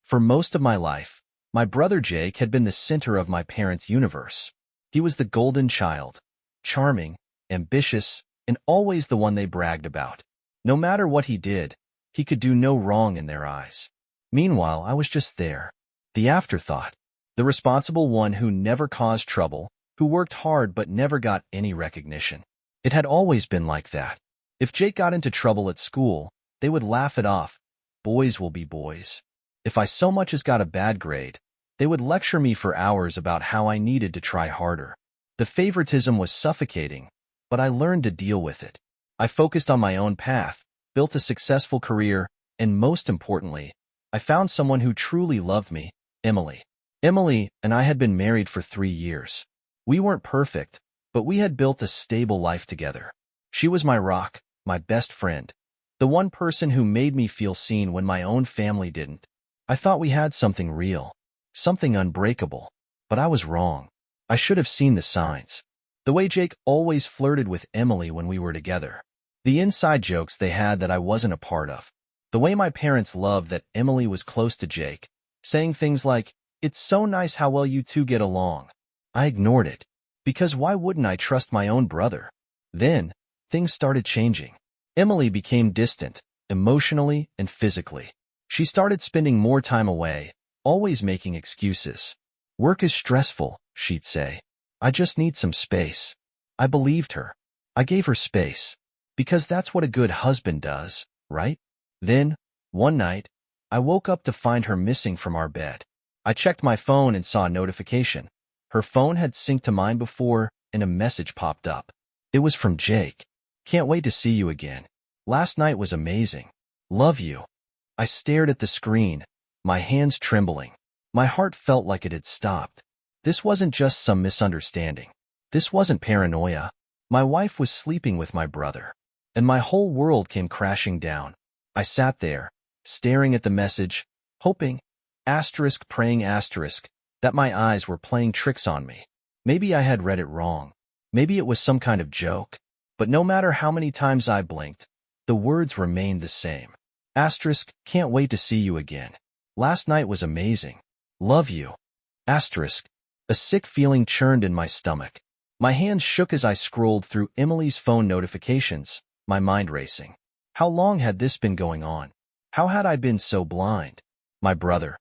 For most of my life, my brother Jake had been the center of my parents' universe. He was the golden child, charming, ambitious, and always the one they bragged about. No matter what he did, he could do no wrong in their eyes. Meanwhile, I was just there, the afterthought, the responsible one who never caused trouble, who worked hard but never got any recognition. It had always been like that. If Jake got into trouble at school, they would laugh it off. Boys will be boys. If I so much as got a bad grade, they would lecture me for hours about how I needed to try harder. The favoritism was suffocating, but I learned to deal with it. I focused on my own path, built a successful career, and most importantly, I found someone who truly loved me, Emily. Emily and I had been married for 3 years. We weren't perfect, but we had built a stable life together. She was my rock, my best friend, the one person who made me feel seen when my own family didn't. I thought we had something real, something unbreakable, but I was wrong. I should have seen the signs. The way Jake always flirted with Emily when we were together. The inside jokes they had that I wasn't a part of. The way my parents loved that Emily was close to Jake, saying things like, "It's so nice how well you two get along." I ignored it, because why wouldn't I trust my own brother? Then, things started changing. Emily became distant, emotionally and physically. She started spending more time away, always making excuses. "Work is stressful," she'd say. "I just need some space." I believed her. I gave her space. Because that's what a good husband does, right? Then, one night, I woke up to find her missing from our bed. I checked my phone and saw a notification. Her phone had synced to mine before, and a message popped up. It was from Jake. "Can't wait to see you again. Last night was amazing. Love you." I stared at the screen, my hands trembling. My heart felt like it had stopped. This wasn't just some misunderstanding. This wasn't paranoia. My wife was sleeping with my brother, and my whole world came crashing down. I sat there, staring at the message, hoping, praying, that my eyes were playing tricks on me. Maybe I had read it wrong. Maybe it was some kind of joke. But no matter how many times I blinked, the words remained the same. "Can't wait to see you again. Last night was amazing. Love you." A sick feeling churned in my stomach. My hands shook as I scrolled through Emily's phone notifications, my mind racing. How long had this been going on? How had I been so blind? My brother,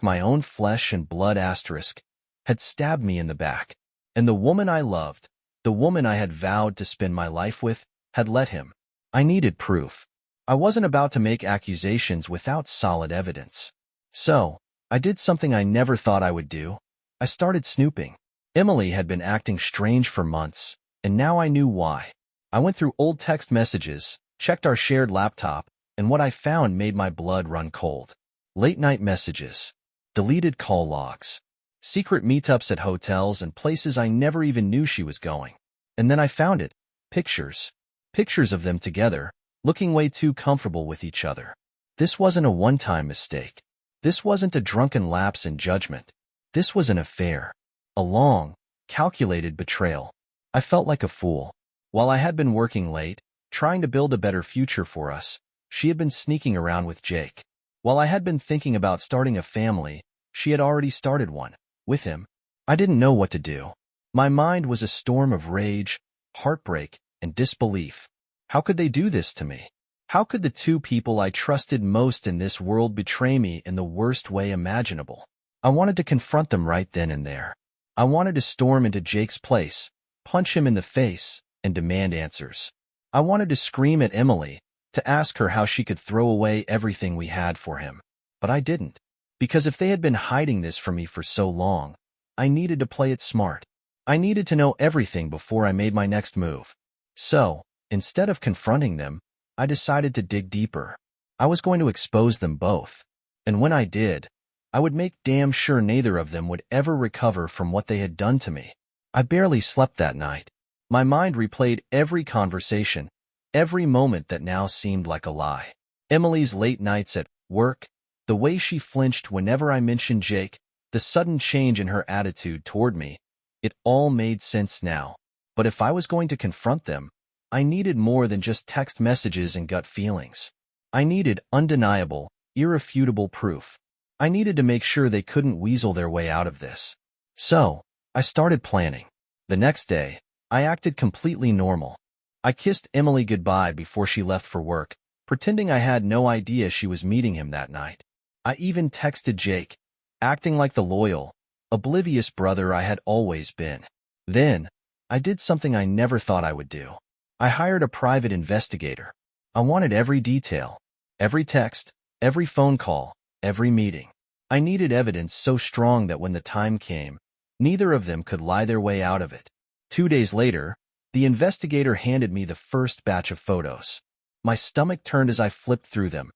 my own flesh and blood, had stabbed me in the back. And the woman I loved, the woman I had vowed to spend my life with, had let him. I needed proof. I wasn't about to make accusations without solid evidence. So, I did something I never thought I would do. I started snooping. Emily had been acting strange for months, and now I knew why. I went through old text messages, checked our shared laptop, and what I found made my blood run cold. Late-night messages, deleted call logs, secret meetups at hotels and places I never even knew she was going. And then I found it. Pictures. Pictures of them together, looking way too comfortable with each other. This wasn't a one-time mistake. This wasn't a drunken lapse in judgment. This was an affair. A long, calculated betrayal. I felt like a fool. While I had been working late, trying to build a better future for us, she had been sneaking around with Jake. While I had been thinking about starting a family, she had already started one, with him. I didn't know what to do. My mind was a storm of rage, heartbreak, and disbelief. How could they do this to me? How could the two people I trusted most in this world betray me in the worst way imaginable? I wanted to confront them right then and there. I wanted to storm into Jake's place, punch him in the face, and demand answers. I wanted to scream at Emily, to ask her how she could throw away everything we had for him. But I didn't. Because if they had been hiding this from me for so long, I needed to play it smart. I needed to know everything before I made my next move. So, instead of confronting them, I decided to dig deeper. I was going to expose them both. And when I did, I would make damn sure neither of them would ever recover from what they had done to me. I barely slept that night. My mind replayed every conversation, every moment that now seemed like a lie. Emily's late nights at work, the way she flinched whenever I mentioned Jake, the sudden change in her attitude toward me, it all made sense now. But if I was going to confront them, I needed more than just text messages and gut feelings. I needed undeniable, irrefutable proof. I needed to make sure they couldn't weasel their way out of this. So, I started planning. The next day, I acted completely normal. I kissed Emily goodbye before she left for work, pretending I had no idea she was meeting him that night. I even texted Jake, acting like the loyal, oblivious brother I had always been. Then, I did something I never thought I would do. I hired a private investigator. I wanted every detail, every text, every phone call, every meeting. I needed evidence so strong that when the time came, neither of them could lie their way out of it. 2 days later, the investigator handed me the first batch of photos. My stomach turned as I flipped through them.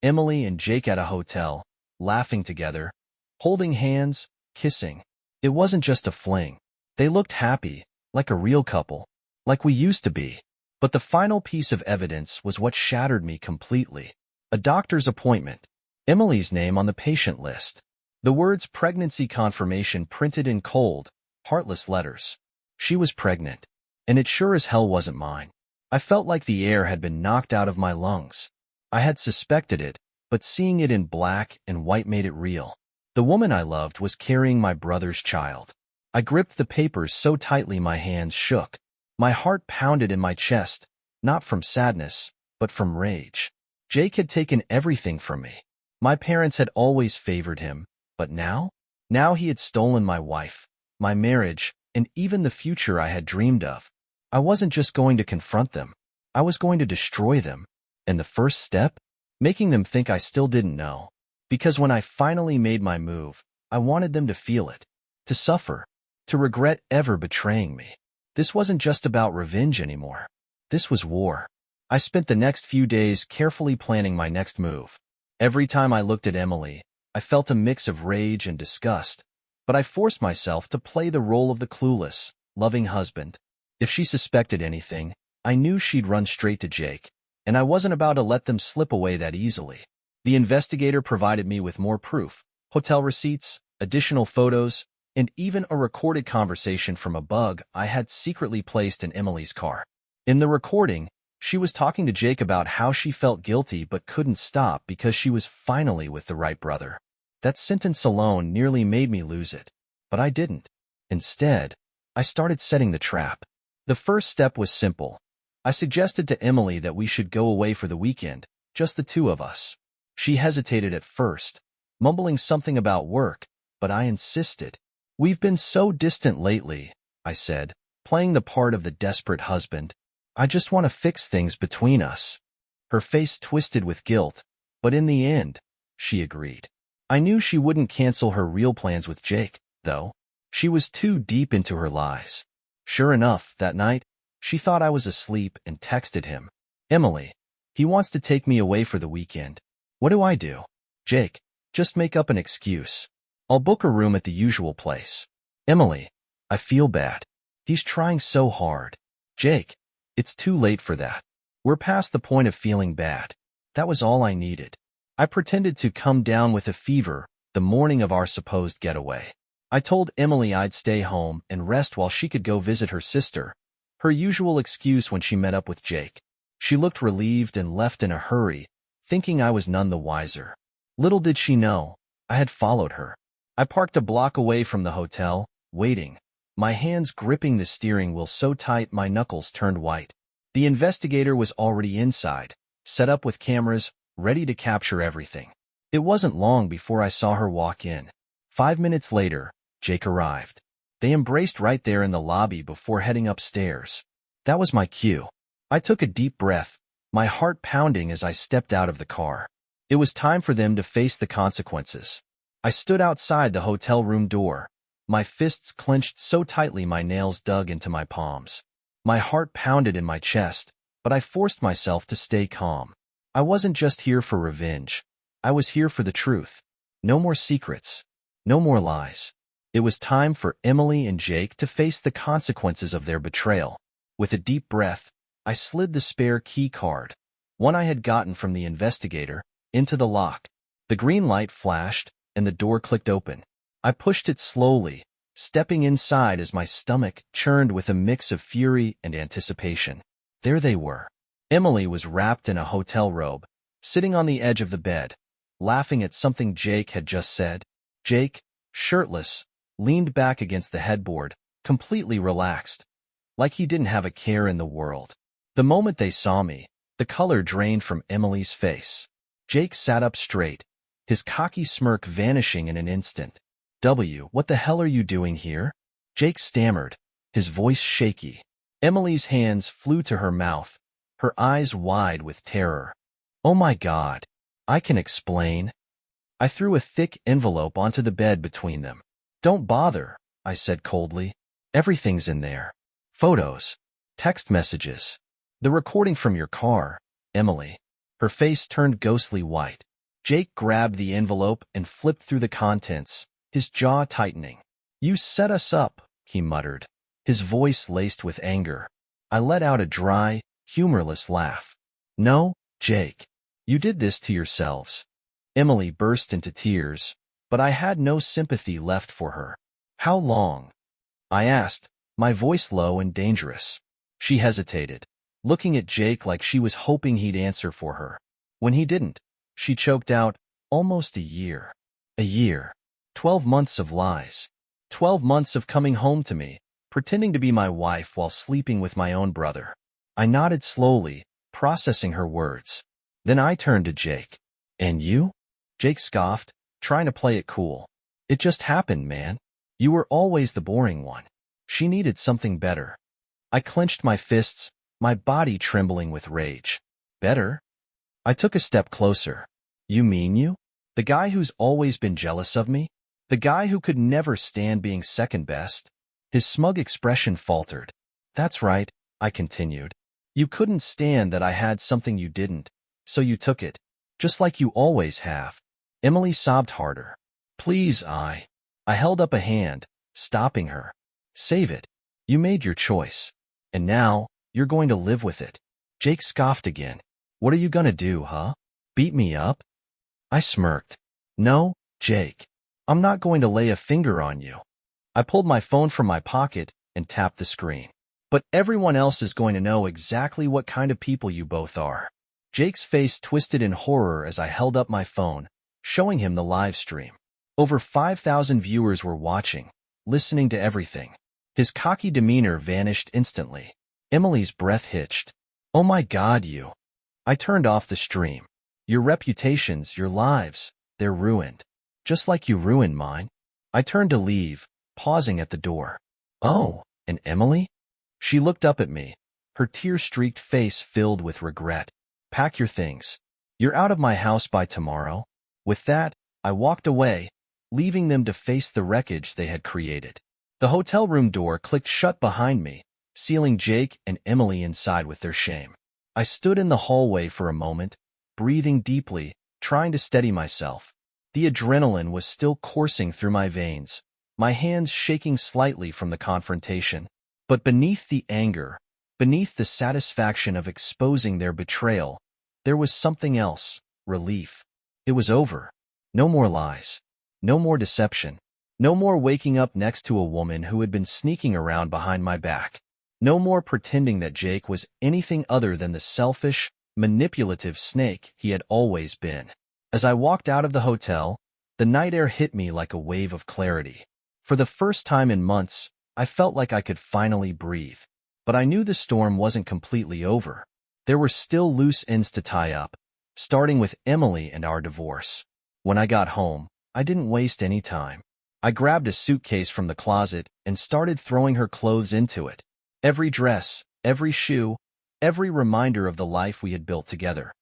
Emily and Jake at a hotel, laughing together, holding hands, kissing. It wasn't just a fling. They looked happy, like a real couple, like we used to be. But the final piece of evidence was what shattered me completely. A doctor's appointment. Emily's name on the patient list. The words pregnancy confirmation printed in cold, heartless letters. She was pregnant, and it sure as hell wasn't mine. I felt like the air had been knocked out of my lungs. I had suspected it, but seeing it in black and white made it real. The woman I loved was carrying my brother's child. I gripped the papers so tightly my hands shook. My heart pounded in my chest, not from sadness, but from rage. Jake had taken everything from me. My parents had always favored him, but now? Now he had stolen my wife, my marriage, and even the future I had dreamed of. I wasn't just going to confront them. I was going to destroy them. And the first step? Making them think I still didn't know. Because when I finally made my move, I wanted them to feel it, to suffer, to regret ever betraying me. This wasn't just about revenge anymore. This was war. I spent the next few days carefully planning my next move. Every time I looked at Emily, I felt a mix of rage and disgust, but I forced myself to play the role of the clueless, loving husband. If she suspected anything, I knew she'd run straight to Jake, and I wasn't about to let them slip away that easily. The investigator provided me with more proof, hotel receipts, additional photos, and even a recorded conversation from a bug I had secretly placed in Emily's car. In the recording, she was talking to Jake about how she felt guilty but couldn't stop because she was finally with the right brother. That sentence alone nearly made me lose it, but I didn't. Instead, I started setting the trap. The first step was simple. I suggested to Emily that we should go away for the weekend, just the two of us. She hesitated at first, mumbling something about work, but I insisted. "We've been so distant lately," I said, playing the part of the desperate husband. "I just want to fix things between us." Her face twisted with guilt, but in the end, she agreed. I knew she wouldn't cancel her real plans with Jake, though. She was too deep into her lies. Sure enough, that night, she thought I was asleep and texted him. "Emily, he wants to take me away for the weekend. What do I do?" "Jake, just make up an excuse. I'll book a room at the usual place." "Emily, I feel bad. He's trying so hard." "Jake, it's too late for that. We're past the point of feeling bad." That was all I needed. I pretended to come down with a fever the morning of our supposed getaway. I told Emily I'd stay home and rest while she could go visit her sister, her usual excuse when she met up with Jake. She looked relieved and left in a hurry, thinking I was none the wiser. Little did she know, I had followed her. I parked a block away from the hotel, waiting, my hands gripping the steering wheel so tight my knuckles turned white. The investigator was already inside, set up with cameras, ready to capture everything. It wasn't long before I saw her walk in. 5 minutes later, Jake arrived. They embraced right there in the lobby before heading upstairs. That was my cue. I took a deep breath, my heart pounding as I stepped out of the car. It was time for them to face the consequences. I stood outside the hotel room door, my fists clenched so tightly my nails dug into my palms. My heart pounded in my chest, but I forced myself to stay calm. I wasn't just here for revenge. I was here for the truth. No more secrets. No more lies. It was time for Emily and Jake to face the consequences of their betrayal. With a deep breath, I slid the spare key card, one I had gotten from the investigator, into the lock. The green light flashed, and the door clicked open. I pushed it slowly, stepping inside as my stomach churned with a mix of fury and anticipation. There they were. Emily was wrapped in a hotel robe, sitting on the edge of the bed, laughing at something Jake had just said. Jake, shirtless, leaned back against the headboard, completely relaxed, like he didn't have a care in the world. The moment they saw me, the color drained from Emily's face. Jake sat up straight, his cocky smirk vanishing in an instant. What the hell are you doing here? Jake stammered, his voice shaky. Emily's hands flew to her mouth, her eyes wide with terror. Oh my God. I can explain. I threw a thick envelope onto the bed between them. Don't bother, I said coldly. Everything's in there. Photos, text messages, the recording from your car, Emily. Her face turned ghostly white. Jake grabbed the envelope and flipped through the contents, his jaw tightening. You set us up, he muttered, his voice laced with anger. I let out a dry, humorless laugh. No, Jake. You did this to yourselves. Emily burst into tears, but I had no sympathy left for her. How long? I asked, my voice low and dangerous. She hesitated, looking at Jake like she was hoping he'd answer for her. When he didn't, she choked out, almost a year. A year. 12 months of lies. 12 months of coming home to me, pretending to be my wife while sleeping with my own brother. I nodded slowly, processing her words. Then I turned to Jake. And you? Jake scoffed, trying to play it cool. It just happened, man. You were always the boring one. She needed something better. I clenched my fists, my body trembling with rage. Better? I took a step closer. You mean you? The guy who's always been jealous of me? The guy who could never stand being second best? His smug expression faltered. That's right, I continued. You couldn't stand that I had something you didn't, so you took it, just like you always have. Emily sobbed harder. Please, I held up a hand, stopping her. Save it. You made your choice. And now, you're going to live with it. Jake scoffed again. What are you gonna do, huh? Beat me up? I smirked. No, Jake. I'm not going to lay a finger on you. I pulled my phone from my pocket and tapped the screen. But everyone else is going to know exactly what kind of people you both are. Jake's face twisted in horror as I held up my phone, showing him the live stream. Over 5,000 viewers were watching, listening to everything. His cocky demeanor vanished instantly. Emily's breath hitched. Oh my God, you. I turned off the stream. Your reputations, your lives, they're ruined. Just like you ruined mine. I turned to leave, pausing at the door. Oh, and Emily? She looked up at me, her tear-streaked face filled with regret. Pack your things. You're out of my house by tomorrow. With that, I walked away, leaving them to face the wreckage they had created. The hotel room door clicked shut behind me, sealing Jake and Emily inside with their shame. I stood in the hallway for a moment, breathing deeply, trying to steady myself. The adrenaline was still coursing through my veins, my hands shaking slightly from the confrontation. But beneath the anger, beneath the satisfaction of exposing their betrayal, there was something else, relief. It was over. No more lies. No more deception. No more waking up next to a woman who had been sneaking around behind my back. No more pretending that Jake was anything other than the selfish, manipulative snake he had always been. As I walked out of the hotel, the night air hit me like a wave of clarity. For the first time in months, I felt like I could finally breathe. But I knew the storm wasn't completely over. There were still loose ends to tie up, starting with Emily and our divorce. When I got home, I didn't waste any time. I grabbed a suitcase from the closet and started throwing her clothes into it. Every dress, every shoe, every reminder of the life we had built together.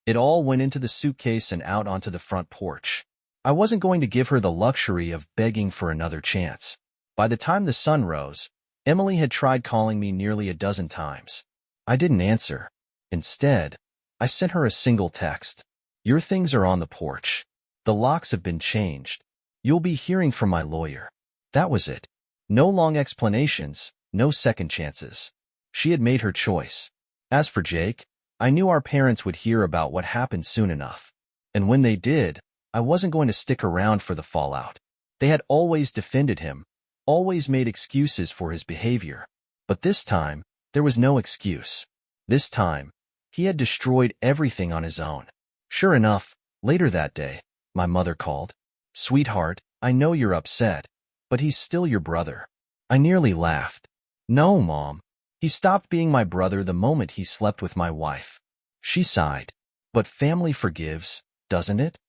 It all went into the suitcase and out onto the front porch. I wasn't going to give her the luxury of begging for another chance. By the time the sun rose, Emily had tried calling me nearly a dozen times. I didn't answer. Instead, I sent her a single text. Your things are on the porch. The locks have been changed. You'll be hearing from my lawyer. That was it. No long explanations, no second chances. She had made her choice. As for Jake, I knew our parents would hear about what happened soon enough. And when they did, I wasn't going to stick around for the fallout. They had always defended him, always made excuses for his behavior. But this time, there was no excuse. This time, he had destroyed everything on his own. Sure enough, Later that day, my mother called. "Sweetheart, I know you're upset, but he's still your brother." I nearly laughed. "No, Mom. He stopped being my brother the moment he slept with my wife." She sighed. "But family forgives, doesn't it?"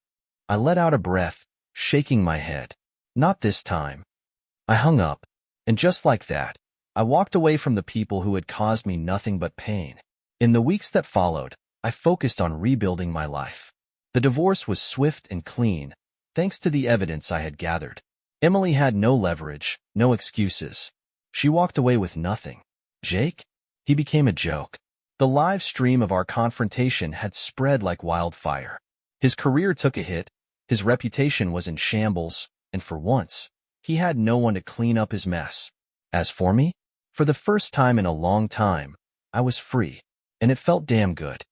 I let out a breath, shaking my head. "Not this time." I hung up, and just like that, I walked away from the people who had caused me nothing but pain. In the weeks that followed, I focused on rebuilding my life. The divorce was swift and clean, thanks to the evidence I had gathered. Emily had no leverage, no excuses. She walked away with nothing. Jake? He became a joke. The live stream of our confrontation had spread like wildfire. His career took a hit, his reputation was in shambles, and for once, he had no one to clean up his mess. As for me, for the first time in a long time, I was free, and it felt damn good.